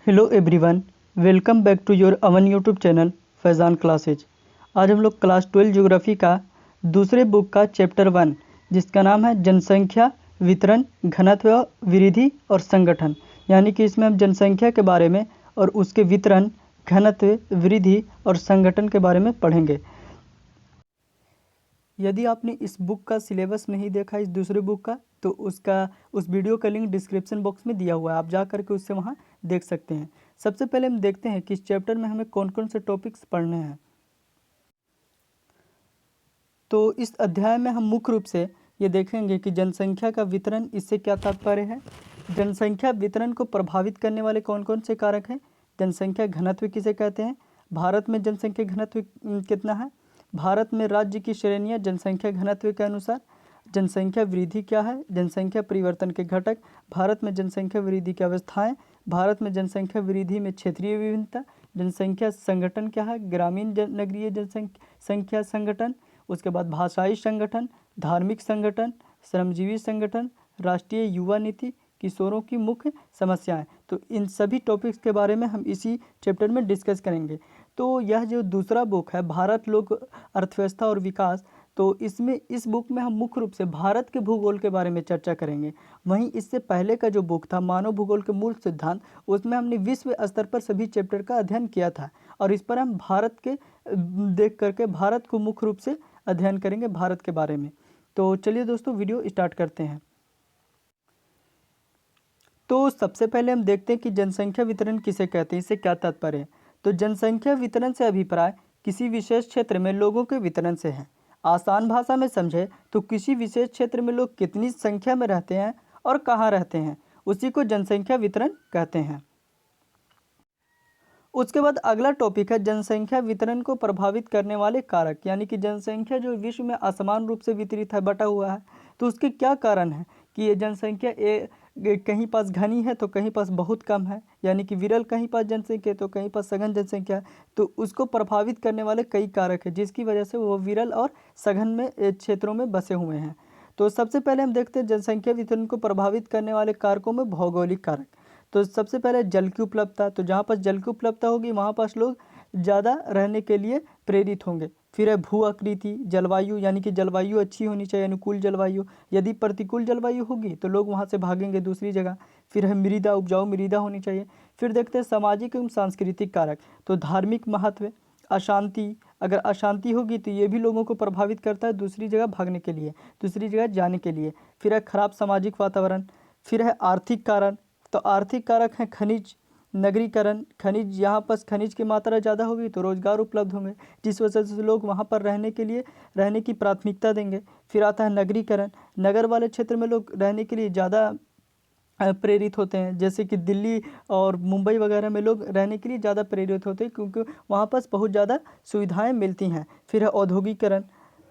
Hello everyone, welcome back to your own YouTube channel Faizan classes. आज हम लोग class 12 geography का दूसरे बुक का चैप्टर 1 जिसका नाम है जनसंख्या वितरण घनत्व वृद्धि और संगठन, यानी कि इसमें हम जनसंख्या के बारे में और उसके वितरण घनत्व वृद्धि और संगठन के बारे में पढ़ेंगे। यदि आपने इस बुक का सिलेबस नहीं देखा इस दूसरे बुक का, तो उस वीडियो का लिंक डिस्क्रिप्शन बॉक्स में दिया हुआ है, आप जा करके उससे वहाँ देख सकते हैं। सबसे पहले हम देखते हैं कि इस चैप्टर में हमें कौन कौन से टॉपिक्स पढ़ने हैं। तो इस अध्याय में हम मुख्य रूप से ये देखेंगे कि जनसंख्या का वितरण, इससे क्या तात्पर्य है, जनसंख्या वितरण को प्रभावित करने वाले कौन कौन से कारक हैं, जनसंख्या घनत्व किसे कहते हैं, भारत में जनसंख्या घनत्व कितना है, भारत में राज्य की श्रेणियां जनसंख्या घनत्व के अनुसार, जनसंख्या वृद्धि क्या है, जनसंख्या परिवर्तन के घटक, भारत में जनसंख्या वृद्धि की अवस्थाएं, भारत में जनसंख्या वृद्धि में क्षेत्रीय विभिन्नता, जनसंख्या संगठन क्या है, ग्रामीण नगरीय जनसंख्या संगठन, उसके बाद भाषाई संगठन, धार्मिक संगठन, श्रमजीवी संगठन, राष्ट्रीय युवा नीति, किशोरों की मुख्य समस्याएं। तो इन सभी टॉपिक्स के बारे में हम इसी चैप्टर में डिस्कस करेंगे। तो यह जो दूसरा बुक है भारत लोक अर्थव्यवस्था और विकास, तो इसमें इस बुक में हम मुख्य रूप से भारत के भूगोल के बारे में चर्चा करेंगे। वहीं इससे पहले का जो बुक था मानव भूगोल के मूल सिद्धांत, उसमें हमने विश्व स्तर पर सभी चैप्टर का अध्ययन किया था और इस पर हम भारत के देख करके भारत को मुख्य रूप से अध्ययन करेंगे भारत के बारे में। तो चलिए दोस्तों वीडियो स्टार्ट करते हैं। तो सबसे पहले हम देखते हैं कि जनसंख्या वितरण किसे कहते हैं, इससे क्या तात्पर्य है। तो जनसंख्या वितरण से अभिप्राय किसी विशेष क्षेत्र में लोगों के वितरण से है। आसान भाषा में समझे तो किसी विशेष क्षेत्र में लोग कितनी संख्या में रहते हैं और कहाँ रहते हैं, उसी को जनसंख्या वितरण कहते हैं। उसके बाद अगला टॉपिक है जनसंख्या वितरण को प्रभावित करने वाले कारक, यानी कि जनसंख्या जो विश्व में असमान रूप से वितरित है, बटा हुआ है, तो उसके क्या कारण है कि ये जनसंख्या कहीं पास घनी है तो कहीं पास बहुत कम है, यानी कि विरल कहीं पास जनसंख्या तो कहीं पास सघन जनसंख्या है। तो उसको प्रभावित करने वाले कई कारक है जिसकी वजह से वो विरल और सघन में क्षेत्रों में बसे हुए हैं। तो सबसे पहले हम देखते हैं जनसंख्या वितरण को प्रभावित करने वाले कारकों में भौगोलिक कारक। तो सबसे पहले जल की उपलब्धता, तो जहाँ पास जल की उपलब्धता होगी वहाँ पास लोग ज़्यादा रहने के लिए प्रेरित होंगे। फिर है भू आकृति, जलवायु, यानी कि जलवायु अच्छी होनी चाहिए, अनुकूल जलवायु, यदि प्रतिकूल जलवायु होगी तो लोग वहाँ से भागेंगे दूसरी जगह। फिर है मृदा, उपजाऊ मृदा होनी चाहिए। फिर देखते हैं सामाजिक एवं सांस्कृतिक कारक, तो धार्मिक महत्व, अशांति, अगर अशांति होगी तो ये भी लोगों को प्रभावित करता है दूसरी जगह भागने के लिए, दूसरी जगह जाने के लिए। फिर है खराब सामाजिक वातावरण। फिर है आर्थिक कारण, तो आर्थिक कारक हैं खनिज, नगरीकरण, खनिज, यहाँ पर खनिज की मात्रा ज़्यादा होगी तो रोजगार उपलब्ध होंगे, जिस वजह से लोग वहाँ पर रहने की प्राथमिकता देंगे। फिर आता है नगरीकरण, नगर वाले क्षेत्र में लोग रहने के लिए ज़्यादा प्रेरित होते हैं, जैसे कि दिल्ली और मुंबई वगैरह में लोग रहने के लिए ज़्यादा प्रेरित होते हैं क्योंकि वहाँ पर बहुत ज़्यादा सुविधाएं मिलती हैं। फिर है औद्योगिकरण,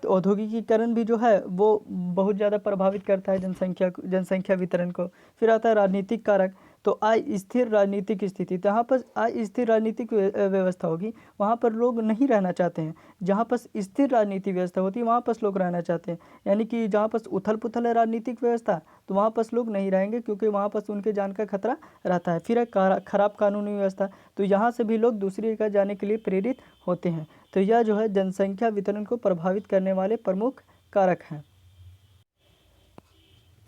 तो औद्योगिकीकरण भी जो है वो बहुत ज़्यादा प्रभावित करता है जनसंख्या वितरण को। फिर आता है राजनीतिक कारक, तो अस्थिर राजनीतिक स्थिति, तो यहाँ पर अस्थिर राजनीतिक व्यवस्था होगी वहाँ पर लोग नहीं रहना चाहते हैं, जहाँ पर स्थिर राजनीतिक व्यवस्था होती है वहाँ पर लोग रहना चाहते हैं, यानी कि जहाँ पर उथल पुथल है राजनीतिक व्यवस्था तो वहाँ पर लोग नहीं रहेंगे क्योंकि वहाँ पर उनके जान का खतरा रहता है। फिर है खराब कानूनी व्यवस्था, तो यहाँ से भी लोग दूसरी जगह जाने के लिए प्रेरित होते हैं। तो यह जो है जनसंख्या वितरण को प्रभावित करने वाले प्रमुख कारक हैं।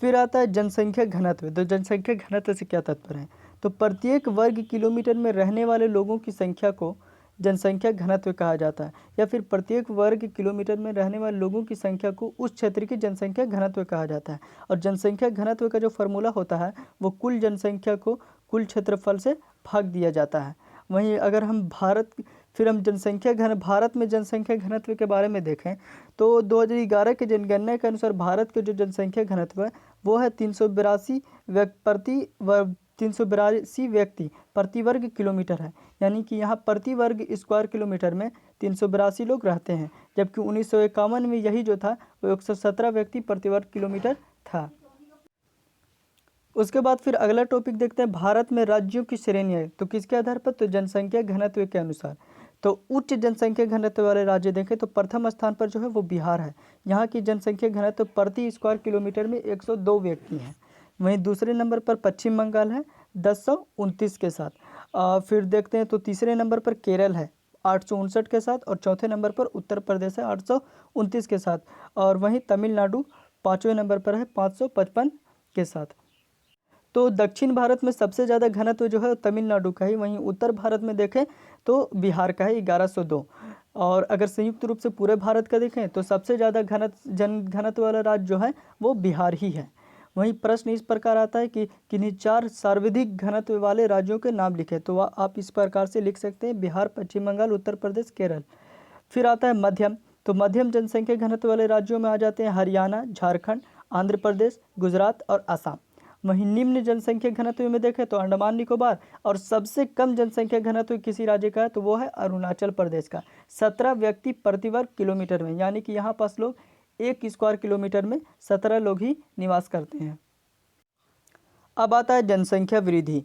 फिर आता है जनसंख्या घनत्व, तो जनसंख्या घनत्व से क्या तात्पर्य है, तो प्रत्येक वर्ग किलोमीटर में रहने वाले लोगों की संख्या को जनसंख्या घनत्व कहा जाता है, या फिर प्रत्येक वर्ग किलोमीटर में रहने वाले लोगों की संख्या को उस क्षेत्र की जनसंख्या घनत्व कहा जाता है। और जनसंख्या घनत्व का जो फॉर्मूला होता है वो कुल जनसंख्या को कुल क्षेत्रफल से भाग दिया जाता है। वहीं अगर हम भारत में जनसंख्या घनत्व के बारे में देखें तो 2011 के जनगणना के अनुसार भारत के जो जनसंख्या घनत्व है वो है 382 व्यक्ति प्रति वर्ग किलोमीटर है, यानी कि यहाँ प्रति वर्ग स्क्वायर किलोमीटर में 382 लोग रहते हैं, जबकि 1951 में यही जो था वो 117 व्यक्ति प्रति वर्ग किलोमीटर था। उसके बाद फिर अगला टॉपिक देखते हैं भारत में राज्यों की श्रेणियाँ, तो किसके आधार पर, तो जनसंख्या घनत्व के अनुसार। तो उच्च जनसंख्या घनत्व वाले राज्य देखें तो प्रथम स्थान पर जो है वो बिहार है, यहाँ की जनसंख्या घनत्व प्रति स्क्वायर किलोमीटर में 102 व्यक्ति हैं। वहीं दूसरे नंबर पर पश्चिम बंगाल है, 1029 के साथ। फिर देखते हैं तो तीसरे नंबर पर केरल है 859 के साथ, और चौथे नंबर पर उत्तर प्रदेश है 829 के साथ, और वहीं तमिलनाडु पाँचवें नंबर पर है 555 के साथ। तो दक्षिण भारत में सबसे ज़्यादा घनत्व जो है तमिलनाडु का ही, वहीं उत्तर भारत में देखें तो बिहार का है 1102। और अगर संयुक्त रूप से पूरे भारत का देखें तो सबसे ज़्यादा घनत्व वाला राज्य जो है वो बिहार ही है। वहीं प्रश्न इस प्रकार आता है कि किन्हीं 4 सर्वाधिक घनत्व वाले राज्यों के नाम लिखें, तो आप इस प्रकार से लिख सकते हैं बिहार, पश्चिम बंगाल, उत्तर प्रदेश, केरल। फिर आता है मध्यम, तो मध्यम जनसंख्या घनत्व वाले राज्यों में आ जाते हैं हरियाणा, झारखंड, आंध्र प्रदेश, गुजरात और असम। वहीं निम्न जनसंख्या घनत्व में देखें तो अंडमान निकोबार, और सबसे कम जनसंख्या घनत्व किसी राज्य का है तो वो है अरुणाचल प्रदेश का, 17 व्यक्ति प्रति वर्ग किलोमीटर में, यानी कि यहाँ पास लोग 1 स्क्वायर किलोमीटर में 17 लोग ही निवास करते हैं। अब आता है जनसंख्या वृद्धि,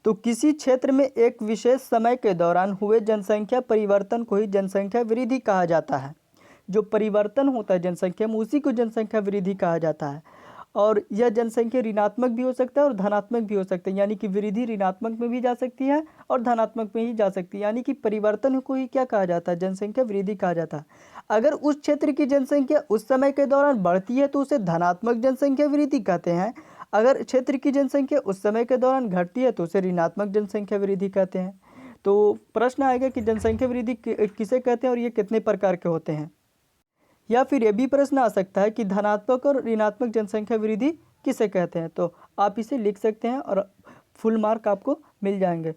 तो किसी क्षेत्र में एक विशेष समय के दौरान हुए जनसंख्या परिवर्तन को ही जनसंख्या वृद्धि कहा जाता है। जो परिवर्तन होता है जनसंख्या में उसी को जनसंख्या वृद्धि कहा जाता है। और यह जनसंख्या ऋणात्मक भी हो सकता है और धनात्मक भी हो सकता है, यानी कि वृद्धि ऋणात्मक में भी जा सकती है और धनात्मक में ही जा सकती है, यानी कि परिवर्तन को ही क्या कहा जाता है, जनसंख्या वृद्धि कहा जाता है। अगर उस क्षेत्र की जनसंख्या उस समय के दौरान बढ़ती है तो उसे धनात्मक जनसंख्या वृद्धि कहते हैं। अगर क्षेत्र की जनसंख्या उस समय के दौरान घटती है तो उसे ऋणात्मक जनसंख्या वृद्धि कहते हैं। तो प्रश्न आएगा कि जनसंख्या वृद्धि किसे कहते हैं और ये कितने प्रकार के होते हैं। या फिर ये भी प्रश्न आ सकता है कि धनात्मक और ऋणात्मक जनसंख्या वृद्धि किसे कहते हैं, तो आप इसे लिख सकते हैं और फुल मार्क आपको मिल जाएंगे।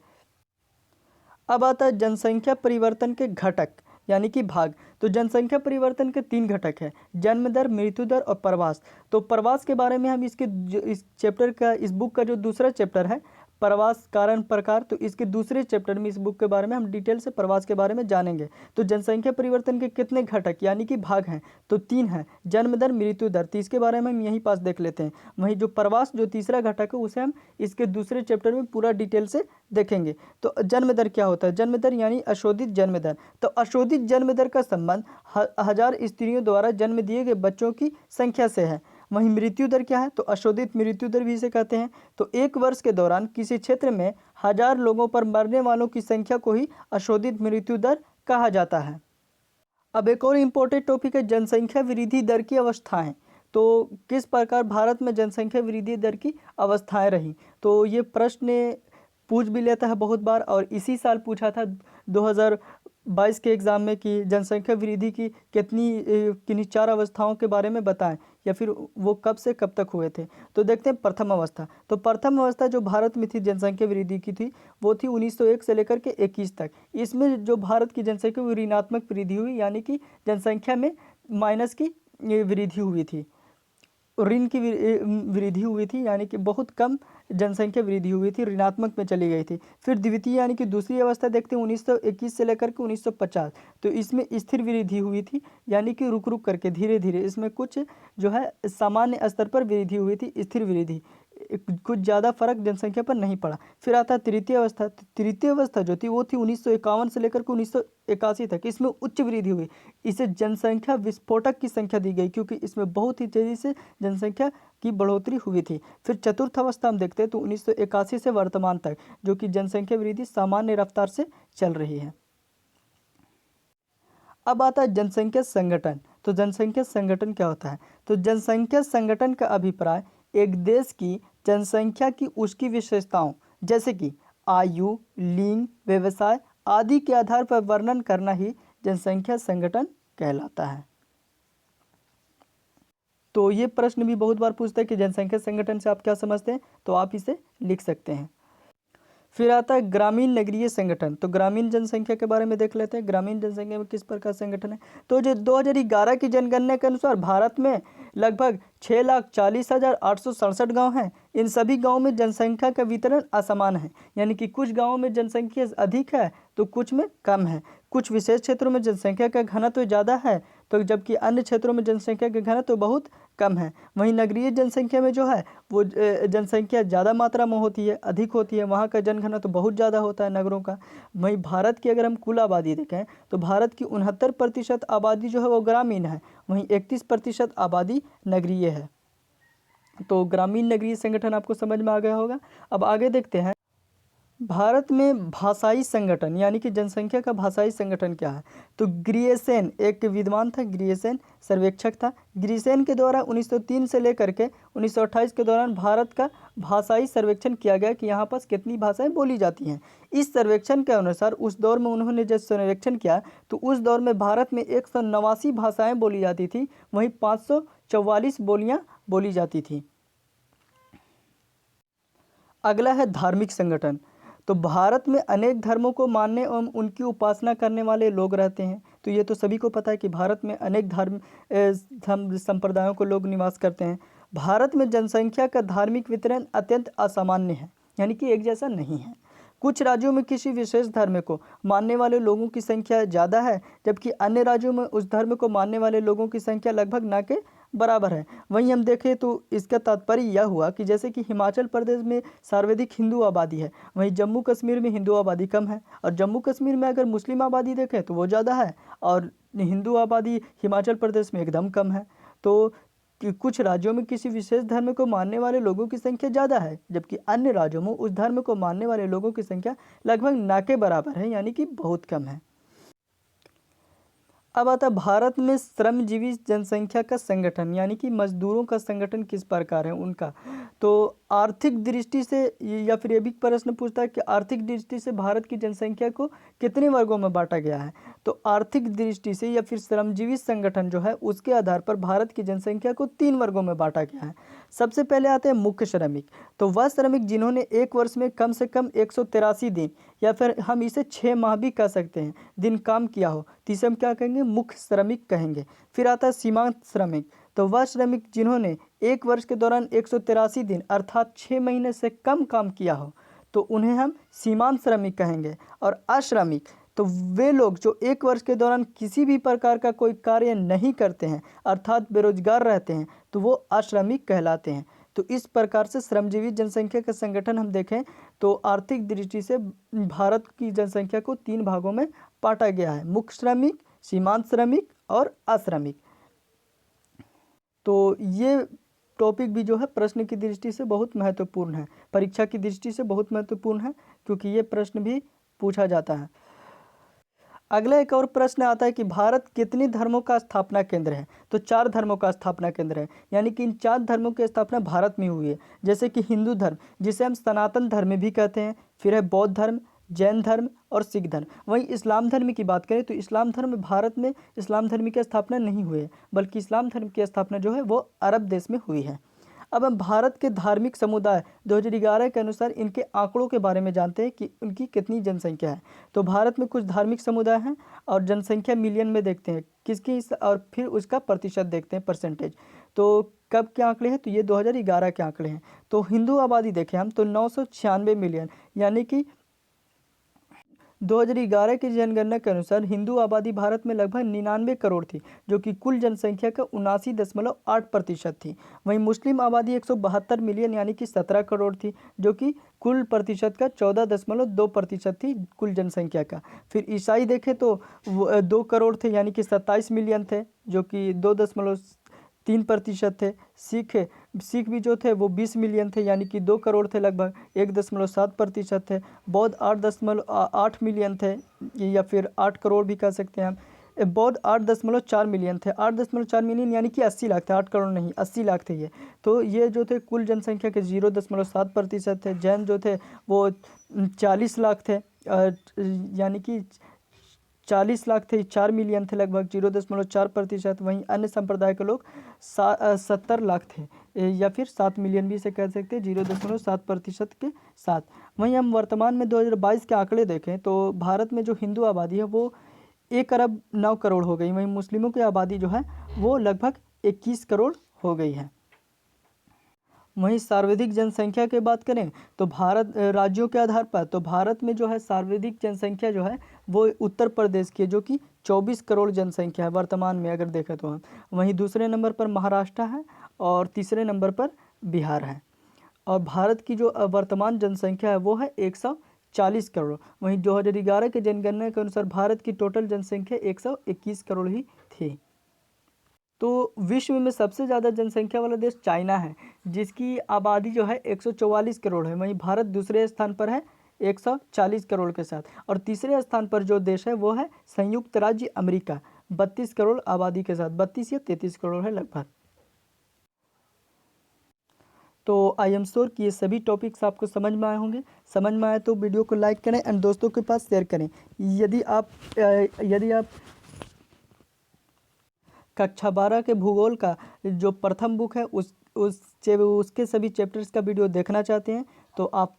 अब आता है जनसंख्या परिवर्तन के घटक यानी कि भाग। तो जनसंख्या परिवर्तन के 3 घटक हैं, जन्म दर, मृत्यु दर और प्रवास। तो प्रवास के बारे में हम इस चैप्टर का, इस बुक का जो दूसरा चैप्टर है प्रवास कारण प्रकार, तो इसके दूसरे चैप्टर में इस बुक के बारे में हम डिटेल से प्रवास के बारे में जानेंगे। तो जनसंख्या परिवर्तन के कितने घटक यानी कि भाग हैं, तो 3 हैं, जन्म दर, मृत्यु दर, तो इसके बारे में हम यहीं पास देख लेते हैं। वहीं जो प्रवास जो तीसरा घटक है उसे हम इसके दूसरे चैप्टर में पूरा डिटेल से देखेंगे। तो जन्म दर क्या होता है, जन्म दर यानी अशोधित जन्म दर। तो अशोधित जन्म दर का संबंध 1000 स्त्रियों द्वारा जन्म दिए गए बच्चों की संख्या से है। वहीं मृत्यु दर क्या है, तो अशोधित मृत्यु दर भी इसे कहते हैं। तो 1 वर्ष के दौरान किसी क्षेत्र में 1000 लोगों पर मरने वालों की संख्या को ही अशोधित मृत्यु दर कहा जाता है। अब एक और इम्पोर्टेंट टॉपिक है जनसंख्या वृद्धि दर की अवस्थाएं। तो किस प्रकार भारत में जनसंख्या वृद्धि दर की अवस्थाएं रही, तो ये प्रश्न पूछ भी लेता है बहुत बार, और इसी साल पूछा था 2022 के एग्ज़ाम में कि जनसंख्या वृद्धि की किन्हीं 4 अवस्थाओं के बारे में बताएं, या फिर वो कब से कब तक हुए थे। तो देखते हैं प्रथम अवस्था। तो प्रथम अवस्था जो भारत में थी जनसंख्या वृद्धि की थी वो थी 1901 से लेकर के 21 तक। इसमें जो भारत की जनसंख्या वो ऋणात्मक वृद्धि हुई, यानी कि जनसंख्या में माइनस की वृद्धि हुई थी, ऋण की वृद्धि हुई थी, यानी कि बहुत कम जनसंख्या वृद्धि हुई थी, ऋणात्मक में चली गई थी। फिर द्वितीय यानी कि दूसरी अवस्था देखते हैं 1921 से लेकर के 1950, तो इसमें स्थिर वृद्धि हुई थी, यानी कि रुक रुक करके धीरे धीरे इसमें कुछ जो है सामान्य स्तर पर वृद्धि हुई थी, स्थिर वृद्धि, कुछ ज़्यादा फर्क जनसंख्या पर नहीं पड़ा। फिर आता है तृतीय अवस्था। तृतीय अवस्था जो थी वो थी 1951 से लेकर के 1981 तक, इसमें उच्च वृद्धि हुई, इसे जनसंख्या विस्फोटक की संख्या दी गई क्योंकि इसमें बहुत ही तेज़ी से जनसंख्या की बढ़ोतरी हुई थी। फिर चतुर्थ अवस्था हम देखते हैं तो 1981 से वर्तमान तक जो कि जनसंख्या वृद्धि सामान्य रफ्तार से चल रही है। अब आता है जनसंख्या संगठन। तो जनसंख्या संगठन क्या होता है, तो जनसंख्या संगठन का अभिप्राय एक देश की जनसंख्या की उसकी विशेषताओं जैसे कि आयु, लिंग, व्यवसाय आदि के आधार पर वर्णन करना ही जनसंख्या संगठन कहलाता है। तो ये प्रश्न भी बहुत बार पूछता है कि जनसंख्या संगठन से आप क्या समझते हैं, तो आप इसे लिख सकते हैं। फिर आता है ग्रामीण नगरीय संगठन। तो ग्रामीण जनसंख्या के बारे में देख लेते हैं, ग्रामीण जनसंख्या में किस प्रकार संगठन है। तो जो 2011 की जनगणना के अनुसार भारत में लगभग 6,40,867 गांव हैं। इन सभी गांवों में जनसंख्या का वितरण असमान है, यानी कि कुछ गांवों में जनसंख्या अधिक है तो कुछ में कम है। कुछ विशेष क्षेत्रों में जनसंख्या का घनत्व ज़्यादा है तो जबकि अन्य क्षेत्रों में जनसंख्या का घनत्व बहुत कम है। वहीं नगरीय जनसंख्या में जो है वो जनसंख्या ज़्यादा मात्रा में होती है, अधिक होती है, वहाँ का जनघनत्व बहुत ज़्यादा होता है नगरों का। वहीं भारत की अगर हम कुल आबादी देखें तो भारत की 69% आबादी जो है वो ग्रामीण है, वहीं 31% आबादी नगरीय है। तो ग्रामीण नगरीय संगठन आपको समझ में आ गया होगा। अब आगे देखते हैं भारत में भाषाई संगठन यानी कि जनसंख्या का भाषाई संगठन क्या है? तो ग्रियसेन एक विद्वान था, ग्रियसेन सर्वेक्षक था। ग्रियसेन के द्वारा 1903 से लेकर के 1928 के दौरान भारत का भाषाई सर्वेक्षण किया गया कि यहाँ पर कितनी भाषाएं बोली जाती हैं। इस सर्वेक्षण के अनुसार उस दौर में उन्होंने जब सर्वेक्षण किया तो उस दौर में भारत में 189 भाषाएँ बोली जाती थी, वहीं 544 बोलियाँ बोली जाती थी। अगला है धार्मिक संगठन। तो भारत में अनेक धर्मों को मानने एवं उनकी उपासना करने वाले लोग रहते हैं। तो ये तो सभी को पता है कि भारत में अनेक धर्म संप्रदायों को लोग निवास करते हैं। भारत में जनसंख्या का धार्मिक वितरण अत्यंत असामान्य है, यानी कि एक जैसा नहीं है। कुछ राज्यों में किसी विशेष धर्म को मानने वाले लोगों की संख्या ज़्यादा है, जबकि अन्य राज्यों में उस धर्म को मानने वाले लोगों की संख्या लगभग ना के बराबर है। वहीं हम देखें तो इसका तात्पर्य यह हुआ कि जैसे कि हिमाचल प्रदेश में सर्वाधिक हिंदू आबादी है, वहीं जम्मू कश्मीर में हिंदू आबादी कम है, और जम्मू कश्मीर में अगर मुस्लिम आबादी देखें तो वो ज़्यादा है और हिंदू आबादी हिमाचल प्रदेश में एकदम कम है। तो कि कुछ राज्यों में किसी विशेष धर्म को मानने वाले लोगों की संख्या ज़्यादा है, जबकि अन्य राज्यों में उस धर्म को मानने वाले लोगों की संख्या लगभग ना के बराबर है, यानी कि बहुत कम है। अब आता भारत में श्रमजीवी जनसंख्या का संगठन यानी कि मजदूरों का संगठन किस प्रकार है उनका। तो आर्थिक दृष्टि से या फिर ये भी प्रश्न पूछता है कि आर्थिक दृष्टि से भारत की जनसंख्या को कितने वर्गों में बांटा गया है। तो आर्थिक दृष्टि से या फिर श्रमजीवी संगठन जो है उसके आधार पर भारत की जनसंख्या को 3 वर्गों में बांटा गया है। सबसे पहले आते हैं मुख्य श्रमिक। तो वह श्रमिक जिन्होंने एक वर्ष में कम से कम 183 दिन या फिर हम इसे 6 माह भी कह सकते हैं दिन काम किया हो, तो इसे हम क्या कहेंगे, मुख्य श्रमिक कहेंगे। फिर आता है सीमांत श्रमिक। तो वह श्रमिक जिन्होंने एक वर्ष के दौरान 183 दिन अर्थात 6 महीने से कम काम किया हो तो उन्हें हम सीमांत श्रमिक कहेंगे। और अश्रमिक तो वे लोग जो एक वर्ष के दौरान किसी भी प्रकार का कोई कार्य नहीं करते हैं अर्थात बेरोजगार रहते हैं तो वो अश्रमिक कहलाते हैं। तो इस प्रकार से श्रमजीवी जनसंख्या का संगठन हम देखें तो आर्थिक दृष्टि से भारत की जनसंख्या को 3 भागों में बांटा गया है, मुख्य श्रमिक, सीमांत श्रमिक और अश्रमिक। तो ये टॉपिक भी जो है प्रश्न की दृष्टि से बहुत महत्वपूर्ण है, परीक्षा की दृष्टि से बहुत महत्वपूर्ण है, क्योंकि ये प्रश्न भी पूछा जाता है। अगला एक और प्रश्न आता है कि भारत कितने धर्मों का स्थापना केंद्र है। तो 4 धर्मों का स्थापना केंद्र है, यानी कि इन 4 धर्मों की स्थापना भारत में हुई है। जैसे कि हिंदू धर्म जिसे हम सनातन धर्म भी कहते हैं, फिर है बौद्ध धर्म, जैन धर्म और सिख धर्म। वहीं इस्लाम धर्म की बात करें तो इस्लाम धर्म भारत में इस्लाम धर्म की स्थापना नहीं हुई है, बल्कि इस्लाम धर्म की स्थापना जो है वो अरब देश में हुई है। अब हम भारत के धार्मिक समुदाय 2011 के अनुसार इनके आंकड़ों के बारे में जानते हैं कि उनकी कितनी जनसंख्या है। तो भारत में कुछ धार्मिक समुदाय हैं और जनसंख्या मिलियन में देखते हैं किसकी, और फिर उसका प्रतिशत देखते हैं, परसेंटेज। तो कब के आंकड़े हैं, तो ये 2011 के आंकड़े हैं। तो हिंदू आबादी देखें हम तो 996 मिलियन, यानी कि 2011 की जनगणना के अनुसार हिंदू आबादी भारत में लगभग 99 करोड़ थी, जो कि कुल जनसंख्या का 79.8% थी। वहीं मुस्लिम आबादी 172 मिलियन यानी कि 17 करोड़ थी, जो कि कुल प्रतिशत का 14.2% थी कुल जनसंख्या का। फिर ईसाई देखें तो 2 करोड़ थे यानी कि 27 मिलियन थे, जो कि 2.3% थे। सिख भी जो थे वो 20 मिलियन थे यानी कि 2 करोड़ थे, लगभग 1.7% थे। बौद्ध 8.8 मिलियन थे या फिर 8 करोड़ भी कह सकते हैं हम। बौद्ध 8.4 मिलियन थे, 8.4 मिलियन यानी कि 80 लाख थे, 8 करोड़ नहीं 80 लाख थे ये। तो ये जो थे कुल जनसंख्या के 0.7% थे। जैन जो थे वो 40 लाख थे, यानी कि 40 लाख थे, 4 मिलियन थे, लगभग 0.4%। वहीं अन्य संप्रदाय के लोग 70 लाख थे या फिर 7 मिलियन भी इसे कह सकते हैं, 0.7% के साथ। वहीं हम वर्तमान में 2022 के आंकड़े देखें तो भारत में जो हिंदू आबादी है वो 1 अरब 9 करोड़ हो गई। वहीं मुस्लिमों की आबादी जो है वो लगभग 21 करोड़ हो गई है। वहीं सर्वाधिक जनसंख्या की बात करें तो भारत राज्यों के आधार पर तो भारत में जो है सर्वाधिक जनसंख्या जो है वो उत्तर प्रदेश की है, जो कि 24 करोड़ जनसंख्या है वर्तमान में अगर देखें तो हम। वहीं दूसरे नंबर पर महाराष्ट्र है और तीसरे नंबर पर बिहार है। और भारत की जो वर्तमान जनसंख्या है वो है 140 करोड़। वहीं 2011 के जनगणना के अनुसार भारत की टोटल जनसंख्या 121 करोड़ ही थी। तो विश्व में सबसे ज़्यादा जनसंख्या वाला देश चाइना है, जिसकी आबादी जो है 144 करोड़ है। वहीं भारत दूसरे स्थान पर है 140 करोड़ के साथ। और तीसरे स्थान पर जो देश है वो है संयुक्त राज्य अमेरिका, 32 करोड़ आबादी के साथ, 32 या 33 करोड़ है लगभग। तो आई एम श्योर कि ये सभी टॉपिक्स आपको समझ में आए होंगे। समझ में आए तो वीडियो को लाइक करें एंड दोस्तों के पास शेयर करें। यदि आप कक्षा 12 के भूगोल का जो प्रथम बुक है उसके सभी चैप्टर्स का वीडियो देखना चाहते हैं तो आप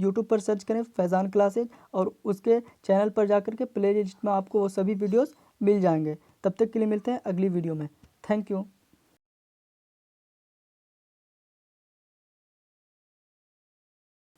यूट्यूब पर सर्च करें फैज़ान क्लासेज, और उसके चैनल पर जाकर के प्ले लिस्ट में आपको वो सभी वीडियोस मिल जाएंगे। तब तक के लिए मिलते हैं अगली वीडियो में। Thank you.